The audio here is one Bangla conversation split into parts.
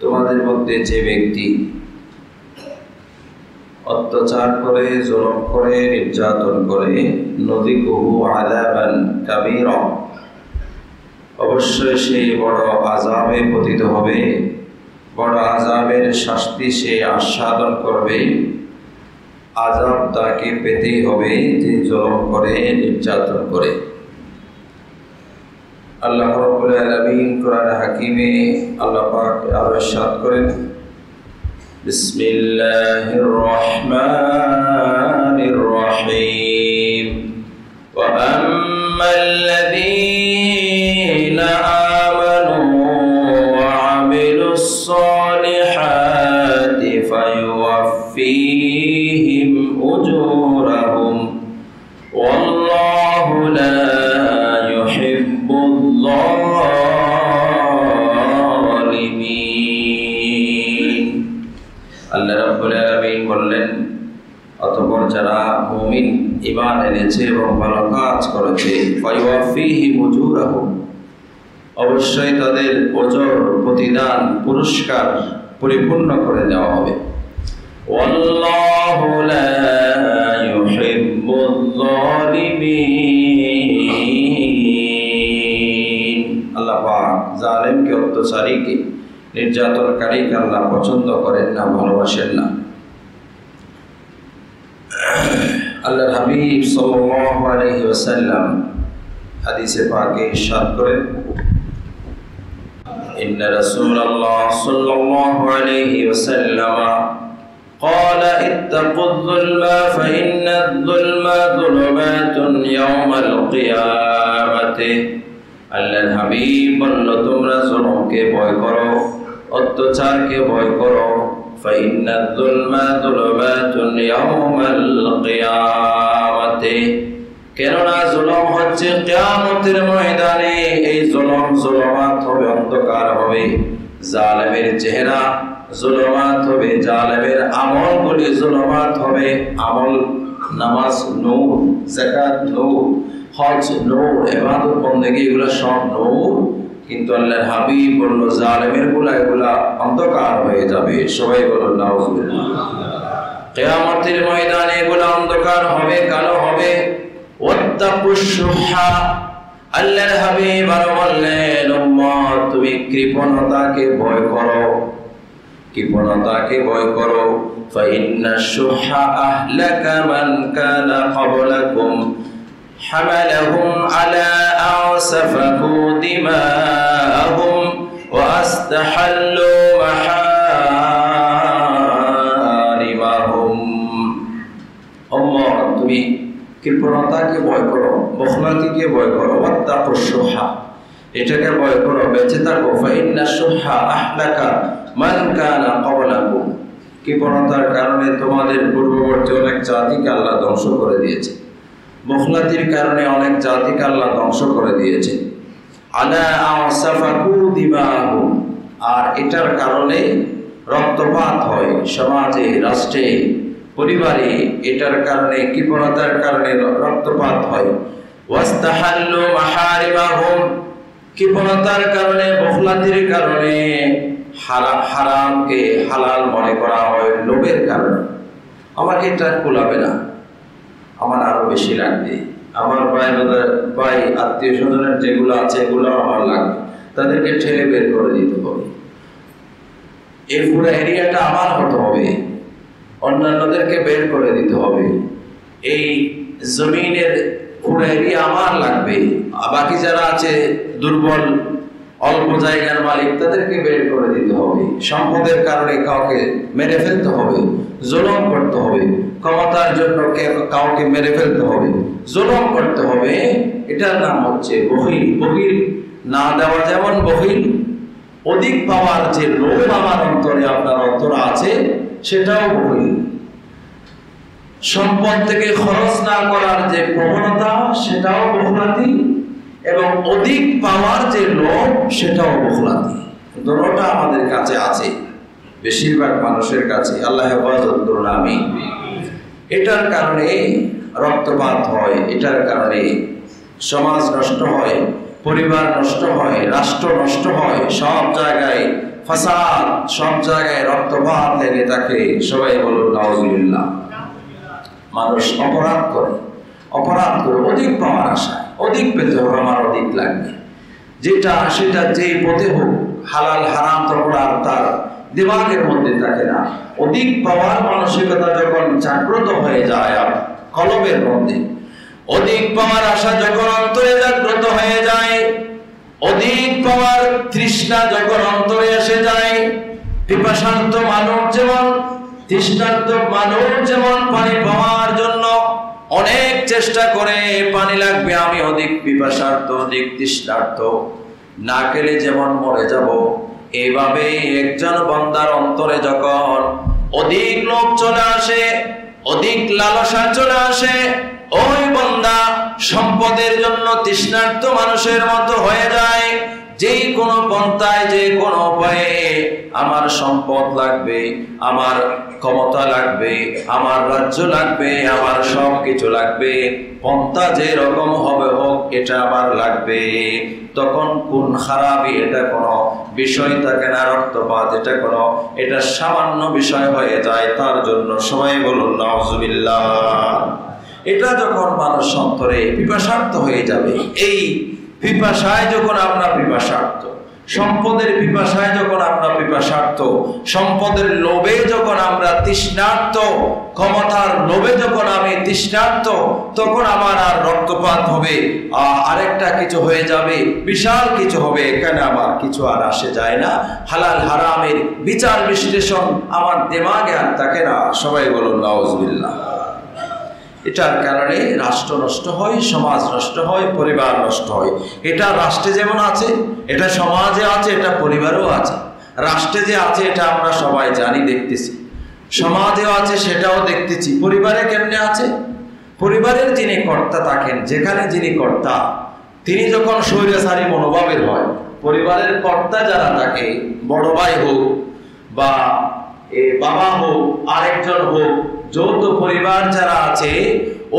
তোমাদের মধ্যে যে ব্যক্তি অত্যাচার করে, জুলুম করে, নির্যাতন করে, নুযিকুহু আযাবান কাবীরা, অবশ্যই সে বড় আযাবে পতিত হবে, বড় আযাবের শাস্তি সে আস্বাদন করবে। আযাব তাকে পেতেই হবে যে জুলুম করে, নির্যাতন করে। আল্লাহ রাব্বুল আলামিন কোরআন হাকিমে আল্লাহ পাক আরো ইরশাদ করেন, বিসমিল্লাহির রহমানির রহিম, ওয়া আম্মাল্লাযীনা আমানু ওয়া আমিলুস সালিহাতি ফায়ুওয়াফফীহিম উজুরাহুম ওয়াল্লাহু লা ইউহিব্বুল যালিমিন। আল্লাহ রাব্বুল আলামিন বললেন, অতঃপর যারা মুমিন, ঈমান এনেছে এবং ভালো কাজ করেছে, ফায়ুওয়াফফীহিম উজুরাহুম, অবশ্যই তাদের ওজর, প্রতিদান, পুরস্কার পরিপূর্ণ করে দেওয়া হবে। ওয়াল্লাহু লা ইউহিব্বুল যালিমিন। আল্লাহ পাক জালেমকে, অত্যাচারীকে, নির্যাতনকারীকে আল্লাহ পছন্দ করেন না, ভালোবাসেন না। আল্লাহর হাবিব সাল্লাল্লাহু আলাইহি ওয়াসাল্লাম হাদিসে পাকে ইরশাদ করেন, ইন্না রাসূলুল্লাহ সাল্লাল্লাহু আলাইহি ওয়াসাল্লাম قال اتقوا الظلم فإن الظلم ظلمات يوم القيامة। আল্লাহর হাবিব বলল, তোমরা জুলুমকে ভয় করো, অত্যাচারকে ভয় করো। فإن الظلم ظلمات يوم القيامة, কেননা জুলুম হচ্ছে কিয়ামতের ময়দানে এই জুলুম জুলুমাত হবে, অন্ধকার হবে। জালেমের চেহারা জুলুমাত হবে, জালেমের আমলগুলি জুলুমাত হবে। আমল, নামাজ নূর, যাকাত নূর, হজ নূর, ইবাদত বন্দেগী এগুলো সব নূর। কিন্তু আল্লাহর হাবিব বলল, জালেমের এগুলা অন্ধকার হয়ে যাবে। সবাই বলুন নাউজুবিল্লাহ। কিয়ামতের ময়দানে এগুলা অন্ধকার হবে, কালো হবে। ওয়াত্তাকুশ শুহা, আল্লাহর হাবিব আরো বললেন, উম্মত তুমি কৃপণতাকে ভয় করো, কৃপণতাকে ভয় করো। ফাইন্নাশ শুহা আহলাকা মান কানা ক্বাবলাকুম হামালাহুম আলা আওসাফাকু দিমাহুম ওয়া আস্তাহাল্লু মাহারিমাহুম। উম্মত তুমি কৃপণতাকে ভয় করো, বখলাতিকে ভয় করো। ওয়াত্তাকুশ শুহা, এটাকে ভয় করো, বেঁচে থাকো। ফাইন্নাশ শুহা আহলাকা মান কানা ক্বাবলাকুম, কৃপণতার কারণে তোমাদের পূর্ববর্তী অনেক জাতিকে আল্লাহ ধ্বংস করে দিয়েছে। বখলাতির কারণে অনেক জাতিকে আল্লাহ ধ্বংস করে দিয়েছে। আলা আওসাফাকু দিমাহুম, আর এটার কারণে রক্তপাত হয় সমাজে, রাষ্ট্রে, পরিবারে। এটার কারণে, কৃপণতার কারণে রক্তপাত হয়। ওয়াস্তাহাল্লু মাহারিমাহুম, কৃপণতার কারণে, বখলাতির কারণে হারামকে হালাল মনে করা হয়, লোভের কারণে। আমাকে এটা কুলাবে না, আমার আরো বেশি লাগবে। আমার ভাই আত্মীয় স্বজনের যেগুলো আছে এগুলো আমার লাগবে, তাদেরকে ঠেলে বের করে দিতে হবে। এই পুরো এরিয়াটা আমার হতে হবে, অন্যান্যদেরকে বের করে দিতে হবে। এই জমিনের পুরো এরিয়া আমার লাগবে। বাকি যারা আছে দুর্বল, অল্প জায়গার মালিক, তাদেরকে বের করে দিতে হবে। সম্পদের কারণে কাউকে মেরে ফেলতে হবে, জুলুম করতে হবে। ক্ষমতার জন্য কাউকে মেরে ফেলতে হবে, জুলুম করতে হবে। এটার নাম হচ্ছে বখিল। বখিল না দেওয়া যেমন বখিল, অধিক পাওয়ার যে লোভ আমার অন্তরে, আপনার অন্তরে আছে, সেটাও বখিল। সম্পদ থেকে খরচ না করার যে প্রবণতা, সেটাও বখলাতি। এবং অধিক পাওয়ার যে লোভ, সেটাও বখলাতি। দুটোটা আমাদের কাছে আছে, বেশিরভাগ মানুষের কাছে। আল্লাহ হেফাজত করুন, আমিন। এটার কারণে রক্তপাত হয়, এটার কারণে সমাজ নষ্ট হয়, পরিবার নষ্ট হয়, রাষ্ট্র নষ্ট হয়, সব জায়গায় ফাসাদ, সব জায়গায় রক্তপাত লেগে থাকে। সবাই বলুন নাউজুবিল্লাহ। মানুষ অপরাধ করে অধিক পাওয়ার আশায়, অধিক পেতে হবে, আমার অধিক লাগবে, যেটা সেটা যেই পথে হোক, হালাল হারাম তখন আর তার দিমাগের মধ্যে থাকে না। অধিক পাওয়ার মানসিকতা যখন জাগ্রত হয়ে যায় কলবের মধ্যে, অধিক পাওয়ার আশা যখন অন্তরে জাগ্রত হয়ে যায়, অধিক পাওয়ার তৃষ্ণা যখন অন্তরে এসে যায়, পিপাসার্ত মানব যেমন, তৃষ্ণার্ত মানব যেমন পানি পাওয়ার জন্য অনেক চেষ্টা করে, পানি লাগবে, আমি অধিক পিপাসার্ত, অধিক তৃষ্ণার্ত, না খেলে যেমন মরে যাব, এইভাবে একজন বান্দার অন্তরে যখন অধিক লোভ চলে আসে, অধিক লালসা চলে আসে, ওই বান্দা সম্পদের জন্য তৃষ্ণার্ত মানুষের মতো হয়ে যায়। যে কোনো পন্থায়, যে কোনো উপায়ে আমার সম্পদ লাগবে, আমার ক্ষমতা লাগবে, আমার রাজ্য লাগবে, আমার সব কিছু লাগবে, পন্থা যে রকম হবে হোক, এটা আমার লাগবে। তখন কোন খারাপই, এটা কোনো বিষয় থাকে না, রক্তপাত এটা সামান্য বিষয় হয়ে যায় তার জন্য। সবাই বলুন নাউজুবিল্লাহ। এটা যখন মানুষ অন্তরে পিপাসার্ত হয়ে যাবে, এই পিপাসায় যখন আমরা পিপাসার্ত, সম্পদের পিপাসায় যখন আমরা পিপাসার্ত, সম্পদের লোভে যখন আমরা তৃষ্ণার্ত, ক্ষমতার লোভে যখন আমি তৃষ্ণার্ত, তখন আমার আর রক্তপাত হবে, আরেকটা কিছু হয়ে যাবে, বিশাল কিছু হবে। এখানে আমার কিছু আর আসে যায় না, হালাল হারামের বিচার বিশ্লেষণ আমার দিমাগে আর থাকে না। সবাই বলুন নাউজুবিল্লাহ। এটার কারণে রাষ্ট্র নষ্ট হয়, সমাজ নষ্ট হয়, পরিবার নষ্ট হয়। এটা রাষ্ট্রে যেমন আছে, এটা সমাজে আছে, এটা পরিবারেও আছে। রাষ্ট্রে যে আছে এটা আমরা সবাই জানি, দেখতেছি, সমাজেও আছে, সেটাও দেখতেছি। পরিবারে কেমনে আছে? পরিবারের যিনি কর্তা থাকেন, যেখানে যিনি কর্তা, তিনি যখন স্বৈরাচারী মনোভাবের হয়, পরিবারের কর্তা যারা থাকে, বড় ভাই হোক বা বাবা হোক, আরেকজন হোক, যৌথ পরিবার যারা আছে,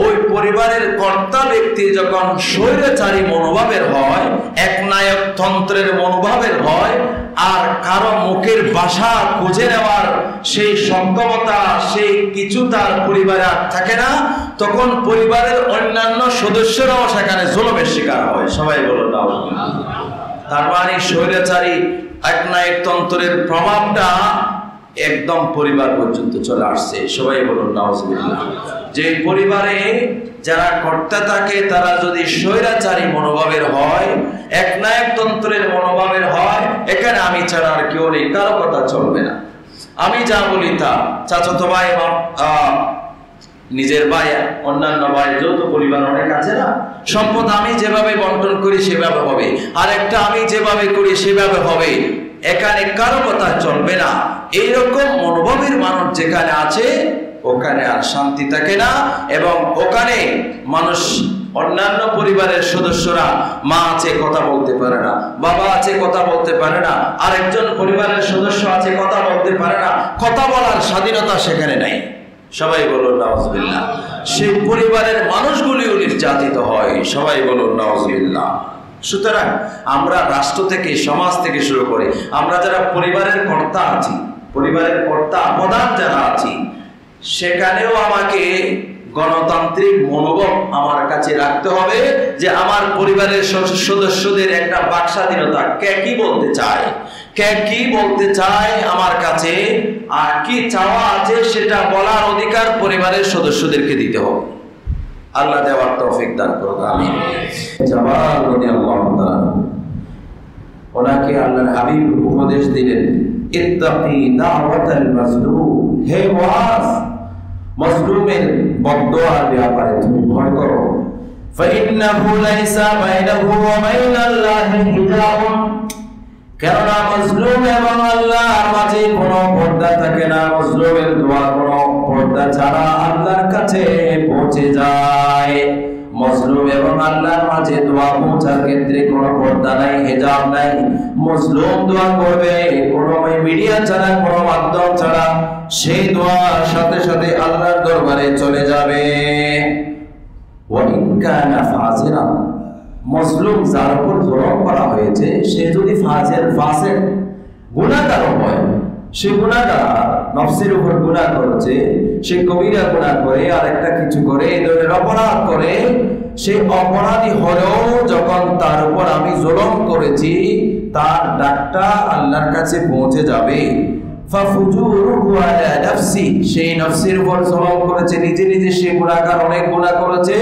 ওই পরিবারের কর্তা ব্যক্তি যখন স্বৈরাচারী মনোভাবের হয়, একনায়ক তন্ত্রের মনোভাবের হয়, আর কারো মুখের ভাষা খুঁজে নেওয়ার সেই সক্ষমতা, সেই কিছু তার পরিবারে আর থাকে না, তখন পরিবারের অন্যান্য সদস্যরাও সেখানে জুলুমের শিকার হয়। সবাই বলুন নাউজুবিল্লাহ। তার মানে স্বৈরাচারী একনায়ক তন্ত্রের প্রভাবটা একদম পরিবার পর্যন্ত চলে আসছে। সবাই বলুন নাউজুবিল্লাহ। যে পরিবারে যারা কর্তা থাকে, তারা যদি স্বৈরাচারী মনোভাবের হয়, একনায়ক তন্ত্রের মনোভাবের হয়, এখানে আমি ছাড়া আর কেউ নেই, কারো কথা চলবে না, আমি যা বলি তা। চাচাতো ভাই, নিজের ভাই, অন্যান্য ভাই, যৌথ পরিবার অনেক আছে না, সম্পদ আমি যেভাবে বন্টন করি সেভাবে হবে, আর একটা আমি যেভাবে করি সেভাবে হবে, এখানে কারো কথা চলবে না। এইরকম মনোভাবের মানুষ যেখানে আছে, ওখানে আর শান্তি থাকে না, এবং ওখানে মানুষ, অন্যান্য পরিবারের সদস্যরা, মা আছে কথা বলতে পারে না, বাবা আছে কথা বলতে পারে না, আরেকজন পরিবারের সদস্য আছে কথা বলতে পারে না, কথা বলার স্বাধীনতা সেখানে নাই। সবাই বলুন নাউজুবিল্লাহ। সেই পরিবারের মানুষগুলিও নির্যাতিত হয়। সবাই বলুন নাউজুবিল্লাহ। সুতরাং আমরা রাষ্ট্র থেকে, সমাজ থেকে শুরু করে আমরা যারা পরিবারের কর্তা আছি, পরিবারের কর্তা প্রধান যারা আছি, সেখানেও আমাকে গণতান্ত্রিক মনোভাব আমার কাছে রাখতে হবে, যে আমার পরিবারের সদস্যদের একটা বাক স্বাধীনতা, কে কি বলতে চায়, কে কি বলতে চায় আমার কাছে, আর কি চাওয়া আছে সেটা বলার অধিকার পরিবারের সদস্যদেরকে দিতে হবে। আল্লাহ দেওয়ার তৌফিক দান করুক, আমিন। জাবাল রাদিয়াল্লাহু তাআলা, ওনাকে আল্লাহর হাবিব উপদেশ দিলেন, ইত্তাকি দাওয়াতাল মাজলুম, হে ওয়াজ, মাজলুমের বদদোয়ার ব্যাপারে তুমি ভয় করো। ফাইন্নাহু লাইসা বাইনাহু ওয়া বাইনাল্লাহি হিজাবুন, কেননা মাজলুম এবং আল্লাহর মাঝে কোনো পর্দা থাকে না। মাজলুমের দোয়া কোনো পর্দা ছাড়া আল্লাহর কাছে পৌঁছে যায়। মাজলুম এবং আল্লাহর মাঝে দোয়া পৌঁছার ক্ষেত্রে কোনো পর্দা নাই, হিজাব নাই। মাজলুম দোয়া করবে কোনো মিডিয়া ছাড়া, কোনো মাধ্যম ছাড়া, সেই দোয়ার সাথে সাথে আল্লাহর দরবারে চলে যাবে। ওয়া ইন কানা ফাজিরা, মাজলুম যার উপর জুলুম করা হয়েছে, সে যদি ফাসিক গুনাহগার হয়, সে গুনাহগার, নফসের উপর গুনাহ করেছে, সে কবিরা গুনাহ করে আর একটা কিছু করে, এই ধরনের অপরাধ করে, সে অপরাধী হলেও যখন তার উপর আমি জুলুম করেছি, তার ডাকটা আল্লাহর কাছে পৌঁছে যাবে। ফাফুজুরুহু আলা নাফসি, সেই নফসের উপর জুলুম করেছে, নিজে নিজে সে গুনাহগার, অনেক গুনাহ করেছে,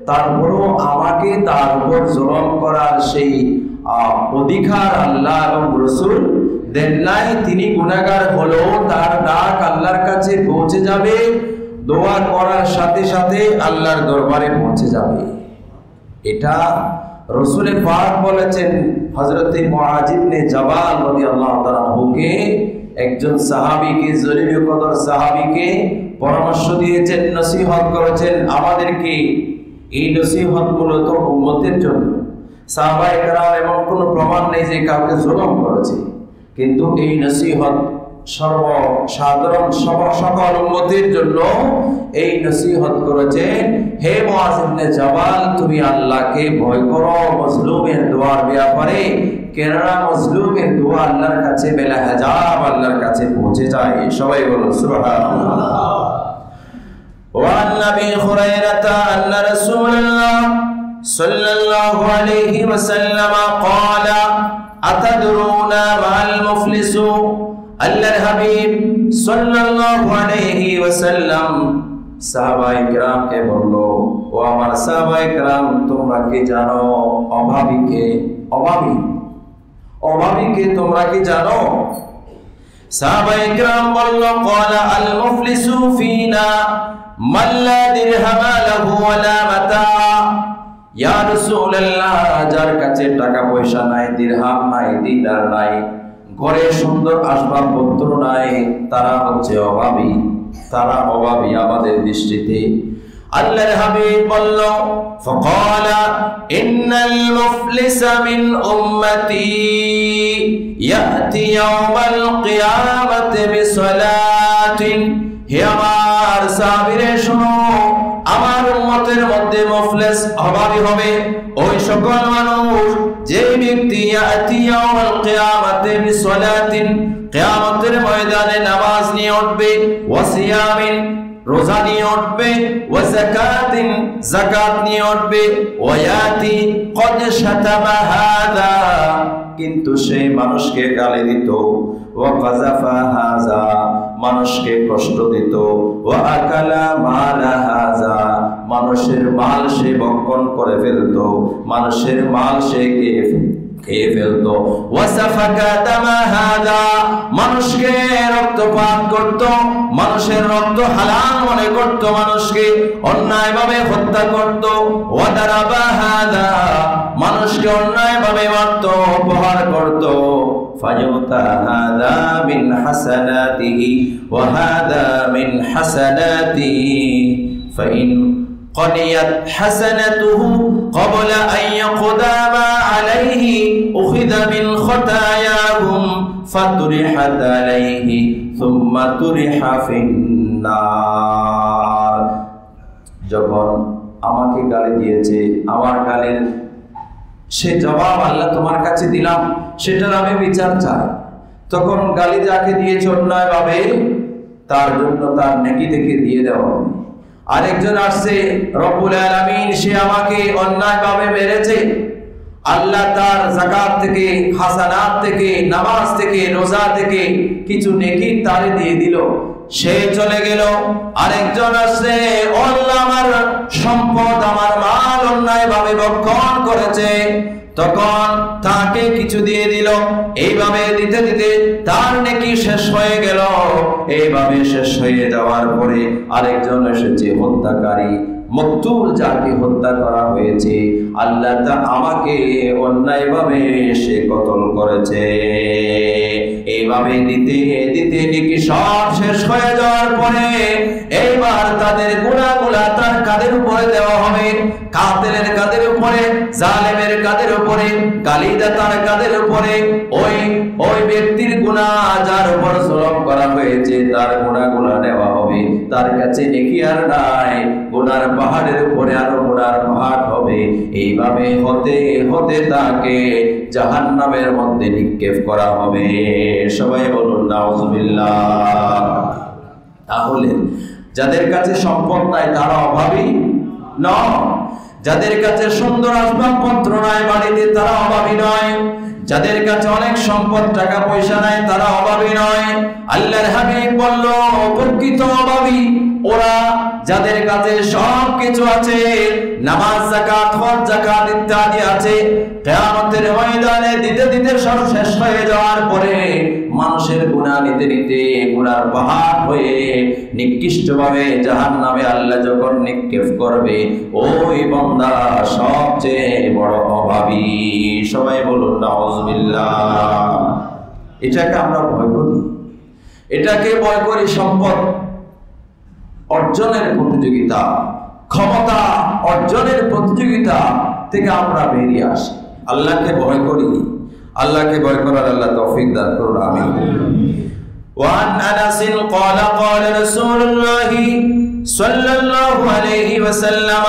তারপরও আমাকে তার উপর জুলুম করার সেই অধিকার আল্লাহ এবং রাসূল দেন নাই। তিনি গুনাহগার হলেও তার ডাক আল্লাহর কাছে পৌঁছে যাবে, দোয়া করার সাথে সাথে আল্লাহর দরবারে পৌঁছে যাবে। এটা রাসূল পাক বলেছেন। হযরত মুআয ইবনে জাবাল রাদিয়াল্লাহু তাআলা আনহুকে, একজন সাহাবীকে, জলিল কদর সাহাবীকে পরামর্শ দিয়েছেন, নসিহত করেছেন আমাদেরকে। এই নসিহত মূলত উম্মতের জন্য। সাহাবায়ে কেরাম এমন কোনো প্রমাণ নেই যে কাউকে জুলুম করেছে, কিন্তু এই নসিহত সর্বসাধারণ সকল উম্মতের জন্য এই নসিহত করেছেন, হে মুআয ইবনে জাবাল, তুমি আল্লাহকে ভয় করো মজলুমের দোয়ার ব্যাপারে, কেননা মজলুমের দোয়া আল্লাহর কাছে বেলা হাজাব আল্লাহর কাছে পৌঁছে যায়। সবাই বলুন সুবহানাল্লাহ। وعن أبي هريرة أن رسول الله صلى الله عليه وسلم قال أتدرون ما المفلس؟ আল্লাহর হাবিব সাল্লাল্লাহু আলাইহি ওয়াসাল্লাম সাহাবায়ে কেরামকে বলল, ও আমার সাহাবায়ে কেরাম, তোমরা কি জানো অভাবীকে? অভাবীকে তোমরা কি জানো? সাহাবায়ে কেরাম বলল, ক্বালা আল মুফলিসু ফিনা মান লা দিরহামা লাহু ওয়ালা মাতা। ইয়া রাসূলুল্লাহ, যার কাছে টাকা পয়সা নাই, দিরহাম নাই, দিনার নাই, ঘরে সুন্দর আসবাবপত্র নাই, তারা হচ্ছে অভাবী। তারা অভাবী আমাদের দৃষ্টিতে। আল্লাহর হাবিব বলল, ফাকালা ইন্নাল মুফলিসা মিন উম্মতি ইয়াতি ইয়াওমাল কিয়ামাতি বিসালাতিন। হে আমার সাহাবীরা শোনো, আমার উম্মতের মধ্যে মুফলিস অভাবী হবে ওই সকল মানুষ যে ব্যক্তি ইয়াতি ইয়াওমাল কিয়ামাতি বিসালাতিন, কিয়ামতের ময়দানে নামাজ নিয়ে উঠবে, ওয়া সিয়ামিন, রোজা নিয়ে উঠবে, ওয়া যাকাতিন, যাকাত নিয়ে উঠবে, ওয়া ইয়াতি ক্বাদ শাতামা হাযা, কিন্তু সে মানুষকে গালি দিত, ওয়া কাযাফা হাযা, মানুষকে কষ্ট দিত, ওয়া আকালা মালা হাযা, মানুষের মাল সে ভক্ষণ করে ফেলতো, মানুষের মাল সে খেয়ে ফেলতো, ওয়া সাফাকা দামা হাযা, মানুষকে রক্তপাত করত, মানুষের রক্ত হালাল মনে করত, মানুষকে অন্যায়ভাবে হত্যা করত, ওয়া দারাবা হাযা, মানুষকে অন্যায়ভাবে মারত, অপহার করত। ফায়ুতা হাযা মিন হাসানাতিহি ওয়া হাযা মিন হাসানাতিহি ফাইন قضيت حسنته قبل أن يقضى ما عليه أخذ من خطاياهم فطرحت عليه ثم طرح في النار। যখন আমাকে গালি দিয়েছে, আমার গালির সে জবাব আল্লাহ তোমার কাছে দিলাম, সেটার আমি বিচার চাই। তখন গালি যাকে দিয়েছে অন্যায়ভাবে, তার জন্য তার নেকি থেকে দিয়ে দেওয়া হবে। আরেকজন আসছে, রব্বুল আলামিন সে আমাকে অন্যায়ভাবে মেরেছে, আল্লাহ তার যাকাত থেকে, হাসানাত থেকে, নামাজ থেকে, রোজা থেকে কিছু নেকি তারে দিয়ে দিল, সে চলে গেল। আরেকজন আসছে, আল্লাহ আমার সম্পদ, আমার মাল অন্যায়ভাবে ভক্ষণ করেছে, তখন তাকে কিছু দিয়ে দিল। এইভাবে দিতে দিতে তার নেকি শেষ হয়ে গেল। এইভাবে শেষ হয়ে যাওয়ার পরে আরেকজন এসেছে, হত্যাকারী, মকতুল, যাকে হত্যা করা হয়েছে, আল্লাহ তা আমাকে অন্যায়ভাবে সে কতল করেছে। এইভাবে দিতে দিতে নেকি সব শেষ হয়ে যাওয়ার পরে এইবার তাদের গুনাহগুলা তার কাঁধের উপরে দেওয়া হবে। কাতিলের কাঁধের উপরে, জালেমের কাঁধের উপরে, গালিদাতার কাঁধের উপরে ওই ব্যক্তির গুনাহ, যার উপর জুলুম করা হয়েছে, তার গুনাহগুলা নেওয়া হবে। তার কাছে নেকি আর নাই, গুনার পাহাড়ের উপরে আরো গুনার পাহাড় হবে। হবে। এইভাবে হতে হতে তাকে জাহান্নামের মধ্যে নিক্ষেপ করা হবে। সবাই বলুন নাউজুবিল্লাহ। তাহলে যাদের কাছে সম্পদ নাই তারা অভাবী নয়, যাদের কাছে সুন্দর আসবাবপত্র নাই বাড়িতে তারা অভাবী নয়, যাদের কাছে অনেক সম্পদ টাকা পয়সা নাই তারা অভাবী নয়। আল্লাহর হাবিব বলল প্রকৃত অভাবী ওরা যাদের কাছে সব কিছু আছে, নামাজ যাকাত হজ যাকাত ইত্যাদি আছে, কিয়ামতের ময়দানে দিতে দিতে সব শেষ হয়ে যাওয়ার পরে মানুষের গুনাহ নিতে নিতে গুনার পাহাড় হয়ে নিকৃষ্টভাবে জাহান্নামে আল্লাহ যখন নিক্ষেপ করবে, ওই বান্দা সবচেয়ে বড় অভাবী। সবাই বলুন নাউজুবিল্লাহ। এটাকে আমরা ভয় করি, এটাকে ভয় করি সম্পদ অর্জনের প্রতিযোগিতা, ক্ষমতা অর্জনের প্রতিযোগিতা থেকে আমরা বেরিয়ে আসি। আল্লাহকে ভয় করি, আল্লাহকে ভয় করার আল্লাহ তৌফিক দান করুন, আমিন। وعن أنس قال قال رسول الله صلى الله عليه وسلم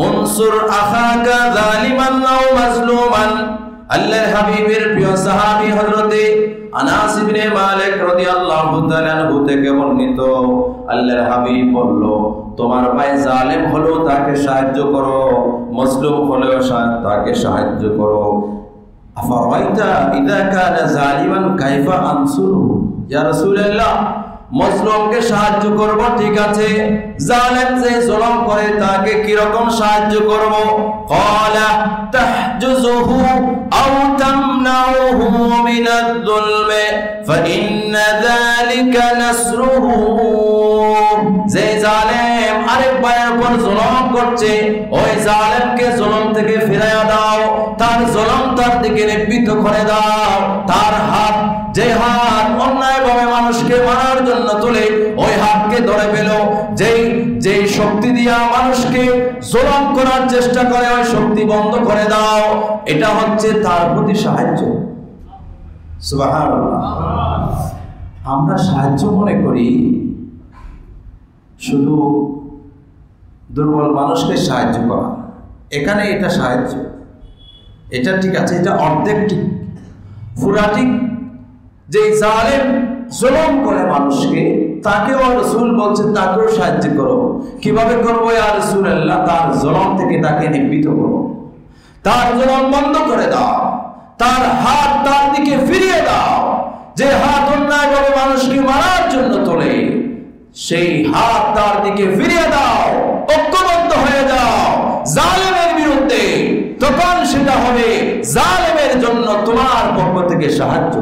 انصر أخاك ظالما أو مظلوما। আল্লাহর হাবিবের প্রিয় সাহাবী হযরত আনাস ইবনে মালিক রাদিয়াল্লাহু তাআলা আনহু থেকে বর্ণিত, আল্লাহর হাবিব বলল তোমার ভাই জালেম হলো তাকে সাহায্য করো, মজলুম হলেও তাকে সাহায্য করো। আফারাইতা ইযা কানা জালিমান কাইফা আনসুরু। ইয়া রাসূলুল্লাহ, মজলুমকে সাহায্য করব ঠিক আছে, জালেম যে জুলুম করে তাকে কি রকম সাহায্য করব? ক্বালা তাহজুজুহু আও তামনাউহু মিনাজ-যুলমি ফাইন্না যালিকা নাসরুহু। যে জালেম আরেক ভাইয়ের উপর জুলুম করছে, ওই জালেমকে জুলুম থেকে ফিরাইয়া দাও, তার জুলুম তার দিকে নিবৃত্ত করে দাও। তার হাত, যে হাত অন্যায়ভাবে মানুষকে মারার জন্য তুলে, ওই হাতকে ধরে ফেলো। যেই শক্তি দিয়া মানুষকে জুলুম করার চেষ্টা করে, ওই শক্তি বন্ধ করে দাও। এটা হচ্ছে তার প্রতি সাহায্য। সুবহানাল্লাহ। আমরা সাহায্য মনে করি শুধু দুর্বল মানুষকে সাহায্য করা, এখানে এটা সাহায্য, এটা ঠিক আছে, এটা অর্ধেক ঠিক, পুরা ঠিক। যে জালেম জুলুম করে মানুষকে, তাকেও রাসূল বলছেন তাকেও সাহায্য করো। কিভাবে করবো ইয়া রাসূলুল্লাহ? তার জুলুম থেকে তাকে নিবৃত্ত করো, তার জুলুম বন্ধ করে দাও, তার হাত তার দিকে ফিরিয়ে দাও। যে হাত অন্যায়ভাবে মানুষকে মারার জন্য তোলে, সেই হাত তার দিকে ফিরিয়ে দাও, ঐক্যবদ্ধ হয়ে যাও জালেমের বিরুদ্ধে। তখন সেটা হবে জালেমের জন্য তোমার পক্ষ থেকে সাহায্য।